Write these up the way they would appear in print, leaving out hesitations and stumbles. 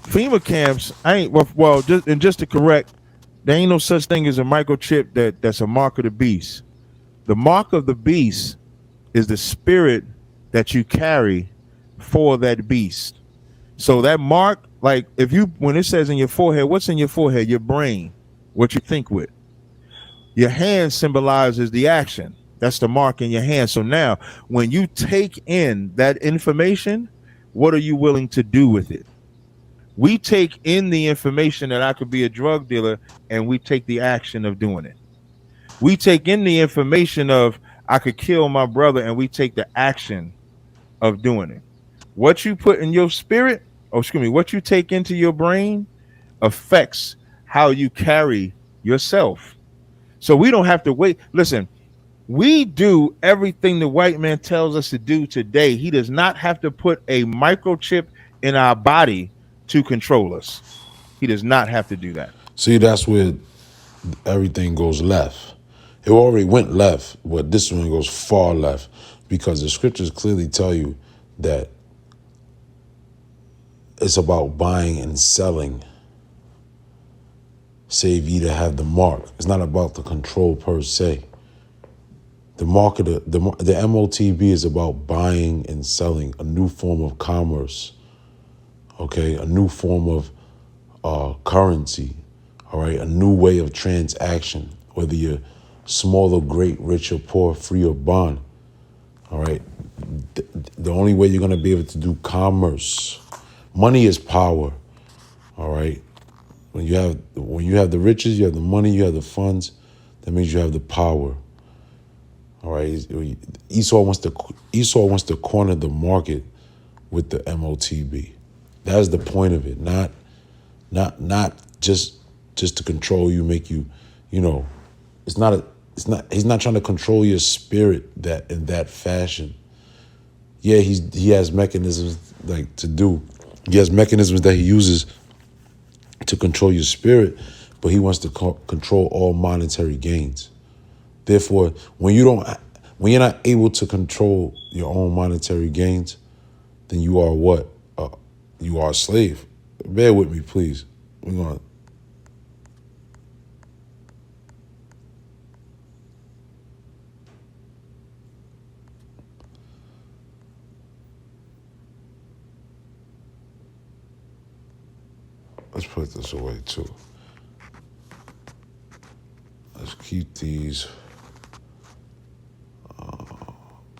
FEMA camps, I ain't well just to correct, there ain't no such thing as a microchip that's a mark of the beast. The mark of the beast is the spirit that you carry for that beast. So that mark, like if you when it says in your forehead, what's in your forehead? Your brain, what you think with. Your hand symbolizes the action. That's the mark in your hand. So now, when you take in that information, what are you willing to do with it? We take in the information that I could be a drug dealer, and we take the action of doing it. We take in the information of I could kill my brother, and we take the action of doing it. What you put in your spirit, what you take into your brain affects how you carry yourself. So we don't have to wait. Listen, we do everything the white man tells us to do today. He does not have to put a microchip in our body to control us. He does not have to do that. See, that's where everything goes left. It already went left, but this one goes far left because the scriptures clearly tell you that it's about buying and selling. Save ye to have the mark. It's not about the control per se. The market, the MOTB is about buying and selling, a new form of commerce. Okay, a new form of currency. All right, a new way of transaction. Whether you're small or great, rich or poor, free or bond. All right, the only way you're gonna be able to do commerce, money is power. All right, when you have the riches, you have the money, you have the funds. That means you have the power. All right, Esau wants to corner the market with the MOTB. That is the point of it. Not just to control you, make you, he's not trying to control your spirit that in that fashion. Yeah, he has mechanisms like to do. He has mechanisms that he uses to control your spirit, but he wants to control all monetary gains. Therefore, when you're not able to control your own monetary gains, then you are what? You are a slave. Bear with me, please. We're going. Let's put this away too. Let's keep these.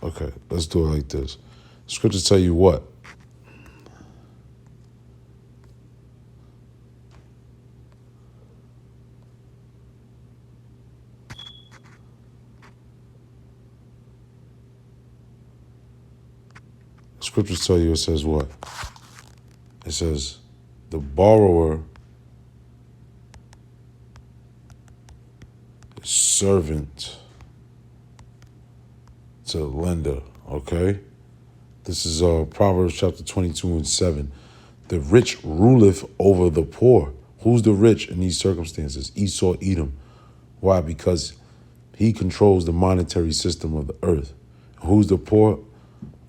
Okay, let's do it like this. Scriptures tell you what? Scriptures tell you it says what? It says the borrower is servant to the lender, okay? This is Proverbs chapter 22:7. The rich ruleth over the poor. Who's the rich in these circumstances? Esau, Edom. Why? Because he controls the monetary system of the earth. Who's the poor?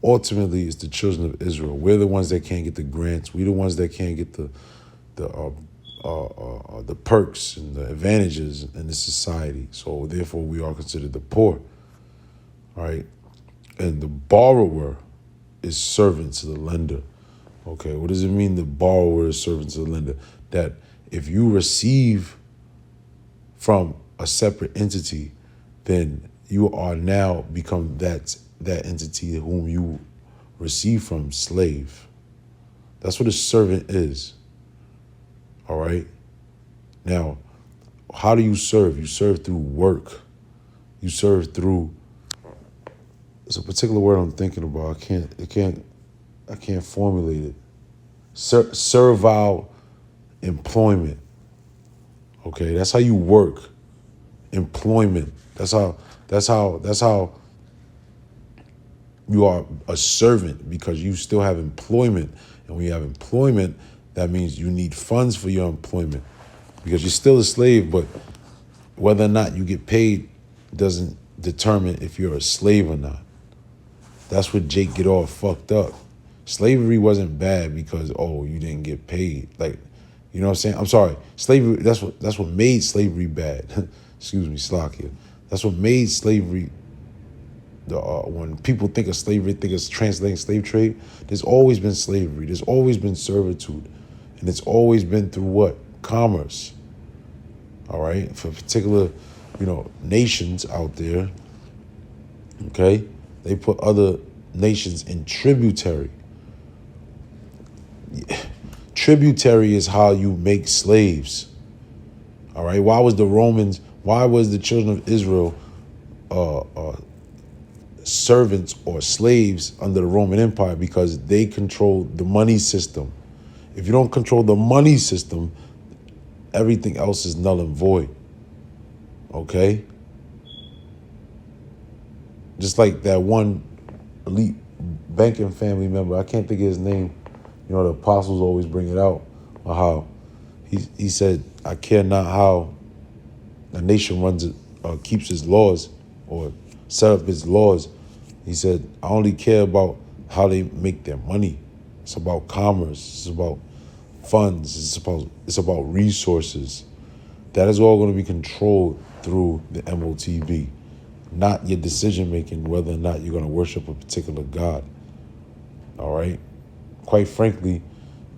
Ultimately, it's the children of Israel. We're the ones that can't get the grants. We're the ones that can't get the perks and the advantages in the society. So therefore, we are considered the poor. All right, and the borrower is servant to the lender. Okay, what does it mean? The borrower is servant to the lender. That if you receive from a separate entity, then you are now become that entity whom you receive from, slave. That's what a servant is. All right. Now, how do you serve? You serve through work. You serve through. There's a particular word I'm thinking about. I can't formulate it. Servile employment. Okay, that's how you work. Employment. That's how you are a servant, because you still have employment. And when you have employment, that means you need funds for your employment, because you're still a slave, but whether or not you get paid doesn't determine if you're a slave or not. That's what Jake get all fucked up. Slavery wasn't bad because, oh, you didn't get paid. Like, you know what I'm saying? I'm sorry. Slavery, that's what made slavery bad. Excuse me, Slakia. That's what made slavery, when people think of slavery, think of translating slave trade. There's always been slavery. There's always been servitude. And it's always been through what? Commerce. All right? For particular, nations out there, okay? They put other nations in tributary. Tributary is how you make slaves. All right. Why was the children of Israel servants or slaves under the Roman Empire? Because they controlled the money system. If you don't control the money system, everything else is null and void. Okay. Just like that one elite banking family member, I can't think of his name. The apostles always bring it out, or how he said, "I care not how a nation runs it, keeps its laws, or set up its laws." He said, "I only care about how they make their money. It's about commerce. It's about funds. It's about resources. That is all going to be controlled through the MOTB, not your decision making whether or not you're going to worship a particular God. All right. Quite frankly,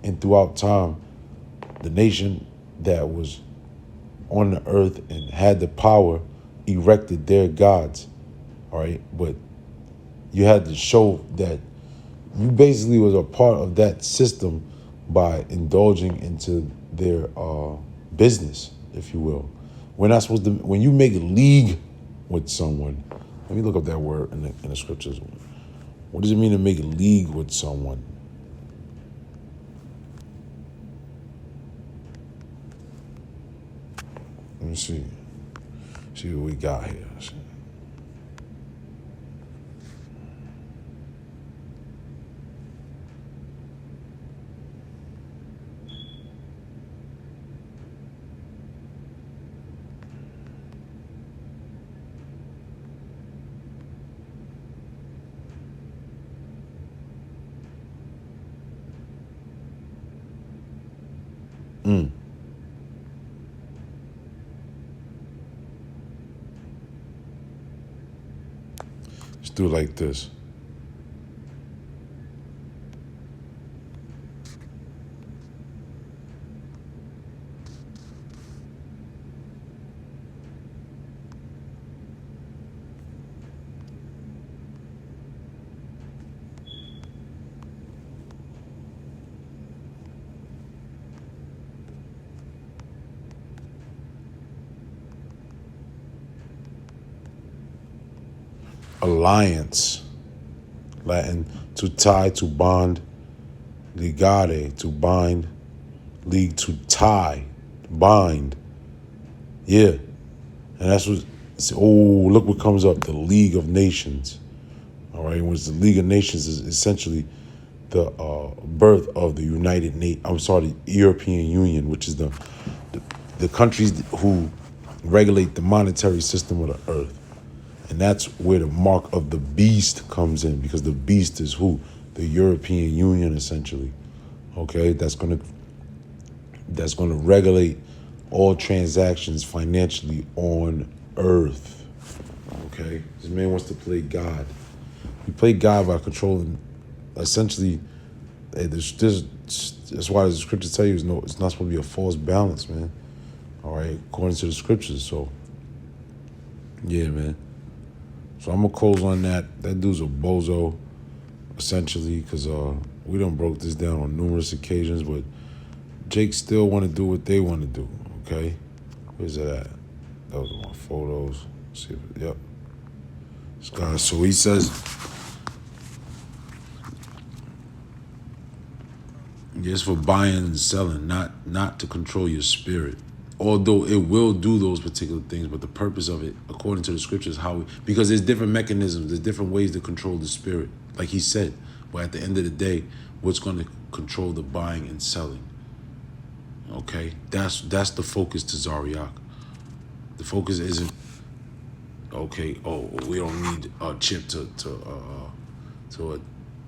and throughout time, the nation that was on the earth and had the power erected their gods. All right. But you had to show that you basically was a part of that system by indulging into their business, if you will. We're not supposed to, when you make league with someone, let me look up that word in the scriptures. What does it mean to make league with someone? Let me see. See what we got here. Let's do it like this. Alliance, Latin, to tie, to bond, ligare, to bind, league, to tie, bind. Yeah. And that's what, look what comes up, the League of Nations. All right, which the League of Nations is essentially the birth of the the European Union, which is the countries who regulate the monetary system of the earth. And that's where the mark of the beast comes in, because the beast is who? The European Union, essentially. Okay, that's gonna regulate all transactions financially on earth. Okay, this man wants to play God. We play God by controlling, essentially. That's why the scriptures tell you it's not supposed to be a false balance, man. All right, according to the scriptures. So, yeah, man. So I'm gonna close on that. That dude's a bozo, essentially, because we done broke this down on numerous occasions, but Jake still want to do what they want to do. Okay, where's that at? Those are my photos. Let's see if yep. This guy. So he says, yes, for buying and selling, not to control your spirit. Although it will do those particular things, but the purpose of it, according to the scriptures, because there's different mechanisms, there's different ways to control the spirit, like he said. But at the end of the day, what's going to control the buying and selling? Okay, that's the focus to Zariak. The focus isn't okay. Oh, we don't need a chip to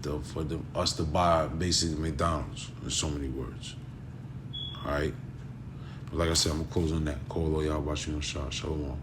us to buy basically McDonald's in so many words. All right. But like I said, I'm gonna close on that. Call y'all about you on Shalom.